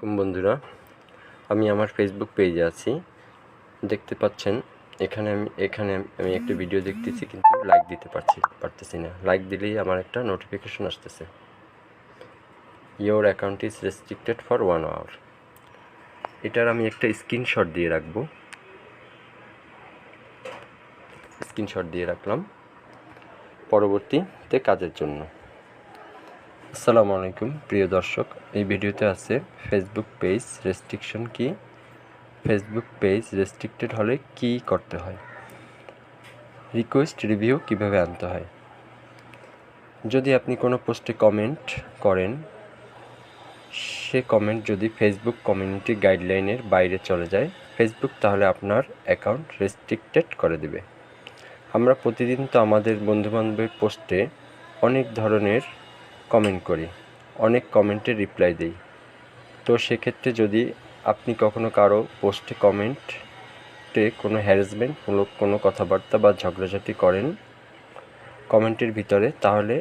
আলাইকুম বন্ধুরা, আমি আমার ফেসবুক পেজে আছি। দেখতে পাচ্ছেন এখানে আমি একটা ভিডিও দেখতেছি, কিন্তু লাইক দিতে পারতেছি না। লাইক দিলেই আমার একটা নোটিফিকেশন আসতেছে, your account is restricted for 1 hour. এটার আমি একটা স্ক্রিনশট দিয়ে রাখলাম পরবর্তীতে কাজের জন্য। আসসালামু আলাইকুম প্রিয় দর্শক, এই ভিডিওতে আছে ফেসবুক পেজ রেস্ট্রিকশন কি, ফেসবুক পেজ রেস্ট্রিক্টেড হলে কি করতে হয়, রিকোয়েস্ট রিভিউ কিভাবে আনতে হয়। যদি আপনি কোনো পোস্টে কমেন্ট করেন, সে কমেন্ট যদি ফেসবুক কমিউনিটি গাইডলাইনের বাইরে চলে যায়, ফেসবুক তাহলে আপনার অ্যাকাউন্ট রেস্ট্রিক্টেড করে দেবে। আমরা প্রতিদিন তো আমাদের বন্ধুবান্ধবের পোস্টে অনেক ধরনের কমেন্ট করি, অনেক কমেন্টের রিপ্লাই দিই। তো সেক্ষেত্রে যদি আপনি কখনো কারো পোস্টে কমেন্টে কোনো হ্যারাসমেন্টমূলক কোনো কথাবার্তা বা ঝগড়াঝাটি করেন কমেন্টের ভিতরে, তাহলে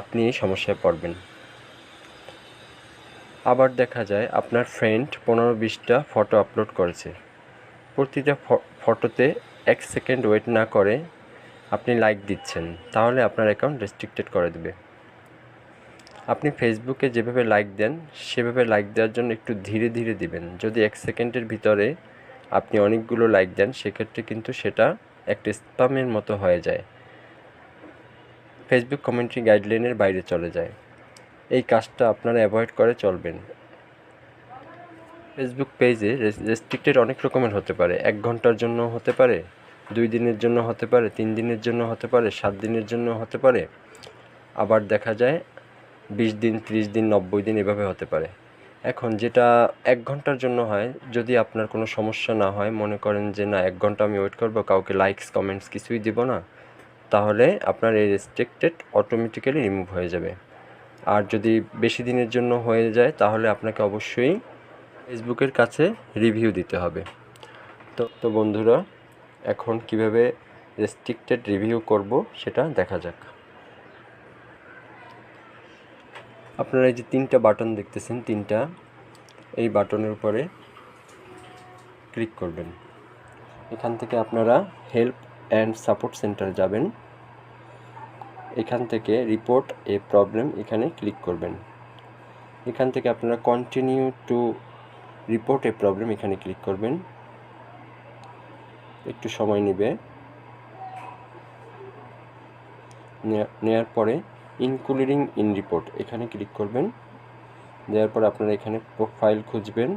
আপনি এই সমস্যায় পড়বেন। আবার দেখা যায় আপনার ফ্রেন্ড 15-20টা ফটো আপলোড করেছে, প্রতিটা ফটোতে 1 সেকেন্ড ওয়েট না করে আপনি লাইক দিচ্ছেন, তাহলে আপনার অ্যাকাউন্ট রেস্ট্রিক্টেড করে দেবে। আপনি ফেসবুকে যেভাবে লাইক দেন সেভাবে লাইক দেওয়ার জন্য একটু ধীরে ধীরে দিবেন। যদি 1 সেকেন্ডের ভিতরে আপনি অনেকগুলো লাইক দেন, সেক্ষেত্রে কিন্তু সেটা একটা স্প্যামের মতো হয়ে যায়, ফেসবুক কমিউনিটি গাইডলাইনের বাইরে চলে যায়। এই কাজটা আপনারা অ্যাভয়েড করে চলবেন। ফেসবুক পেজে রেস্ট্রিক্টেড অনেক রকমের হতে পারে। 1 ঘন্টার জন্য হতে পারে, 2 দিনের জন্য হতে পারে, 3 দিনের জন্য হতে পারে, 7 দিনের জন্য হতে পারে। আবার দেখা যায় 20 দিন, 30 দিন, 90 দিন এভাবে হতে পারে। এখন যেটা 1 ঘন্টার জন্য হয়, যদি আপনার কোনো সমস্যা না হয়, মনে করেন যে না 1 ঘন্টা আমি ওয়েট করব, কাউকে লাইকস কমেন্টস কিছুই দেব না, তাহলে আপনার এই রেস্ট্রিক্টেড অটোমেটিক্যালি রিমুভ হয়ে যাবে। আর যদি বেশি দিনের জন্য হয়ে যায়, তাহলে আপনাকে অবশ্যই ফেসবুকের কাছে রিভিউ দিতে হবে। তো বন্ধুরা, এখন কিভাবে রেস্ট্রিক্টেড রিভিউ করব সেটা দেখা যাক। আপনারা এই যে 3টা বাটন দেখতেছেন, এই বাটনের উপরে ক্লিক করবেন। এখান থেকে আপনারা হেল্প অ্যান্ড সাপোর্ট সেন্টারে যাবেন। এখান থেকে রিপোর্ট এ প্রবলেম এখানে ক্লিক করবেন। এখান থেকে আপনারা continue to report A problem এখানে ক্লিক করবেন। একটু সময় নেবে। নেওয়ার পরে ইনক্লুডিং ইন রিপোর্ট এখানে ক্লিক করবেন। দেওয়ার পর আপনারা এখানে প্রোফাইল খুঁজবেন,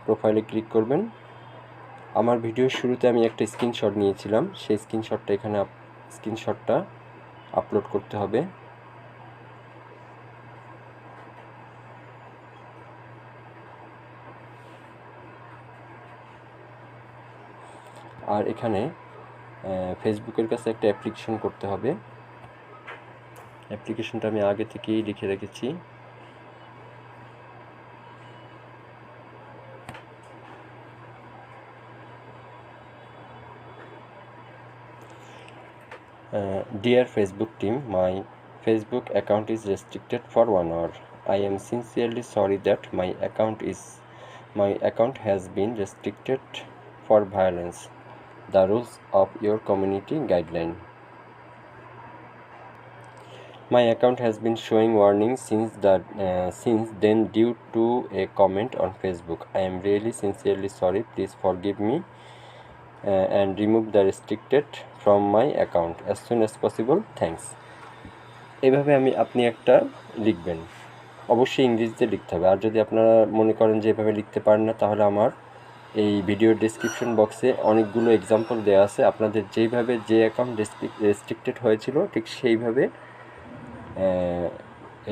প্রোফাইলে ক্লিক করবেন। আমার ভিডিওর শুরুতে আমি একটা স্ক্রিনশট নিয়েছিলাম, সেই স্ক্রিনশটটা আপলোড করতে হবে। আর এখানে ফেসবুকের কাছে একটা অ্যাপ্লিকেশন করতে হবে। অ্যাপ্লিকেশনটা আমি আগে থেকেই লিখে রেখেছি। Dear Facebook team, my Facebook account is restricted for 1 hour. I am sincerely sorry that my account has been restricted for violence the rules of your community guideline. My account has been showing warnings since then due to a comment on Facebook. I am really sincerely sorry. Please forgive me and remove the restricted from my account as soon as possible. Thanks. এইভাবে আপনি একটা লিখবেন, অবশ্যই ইংরেজিতে লিখতে হবে। আর যদি আপনারা মনে করেন যে এভাবে লিখতে পারেন না, তাহলে আমার এই ভিডিওর ডেসক্রিপশন বক্সে অনেকগুলো এক্সাম্পল দেওয়া আছে। আপনাদের যেইভাবে যে অ্যাকাউন্ট রেস্ট্রিক্টেড হয়েছিল, ঠিক সেইভাবে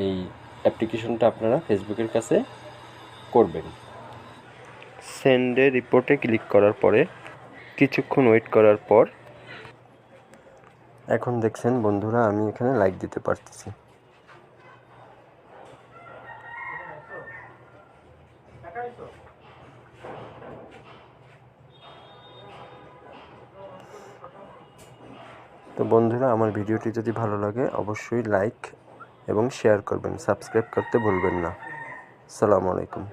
এই অ্যাপ্লিকেশনটা আপনারা ফেসবুকের কাছে করবেন। সেন্ডে রিপোর্টে ক্লিক করার পরে কিছুক্ষণ ওয়েট করার পর এখন দেখছেন বন্ধুরা, আমি এখানে লাইক দিতে পারতেছি। তো বন্ধুরা, আমার ভিডিওটি যদি ভালো লাগে অবশ্যই লাইক এবং শেয়ার করবেন, সাবস্ক্রাইব করতে ভুলবেন না। আসসালামু আলাইকুম।